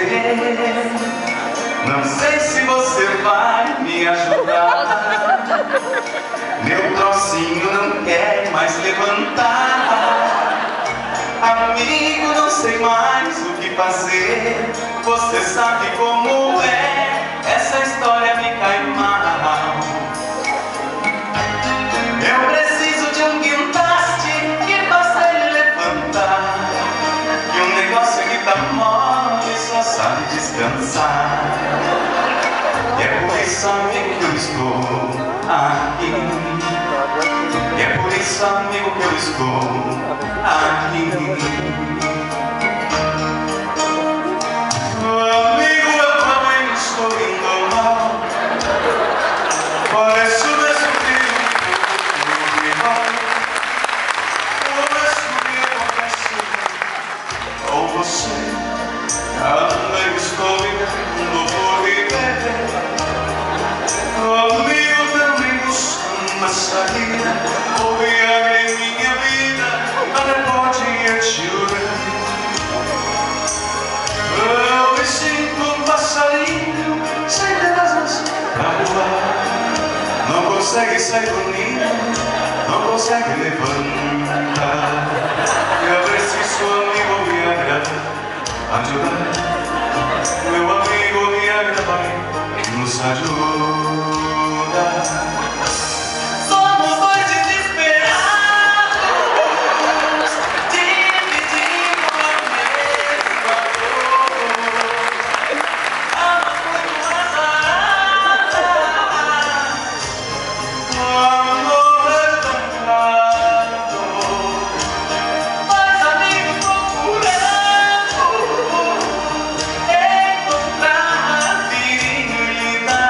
fazer. Não sei se você vai me ajudar. Meu trocinho não quer mais levantar. Amigo, não sei mais o que fazer. Você sabe como é, essa história me cai mal. Eu preciso de um guindaste que faça ele levantar. E um negócio que tá mole só sabe descansar. E é por isso, amigo, que eu estou aqui. E é por isso, amigo, que eu estou aqui. Amigo, eu também estou indo mal. Parece o mesmo que parece o que acontece com você. Também estou indo por viver. Amigo, também buscando uma saída. O viagem em minha vida não pode ajudar. Eu me sinto um passarinho sem asas pra voar. Não consegue sair do ninho, não consegue levantar. Eu preciso, amigo, me ajudar. Meu amigo, me vai nos ajudar. Somos dois desesperados, dividindo a mesma dor. Almas muito azaradas, o amor é tão raro. Dois amigos procurando encontrar a virilidade.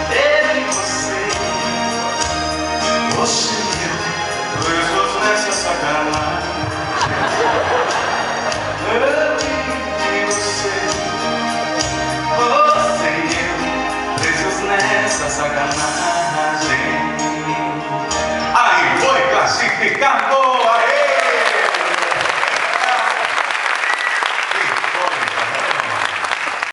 Eu e você e eu, presos nessa sacanagem. Eu e você e eu, presos nessa sacanagem. Aí foi classificado.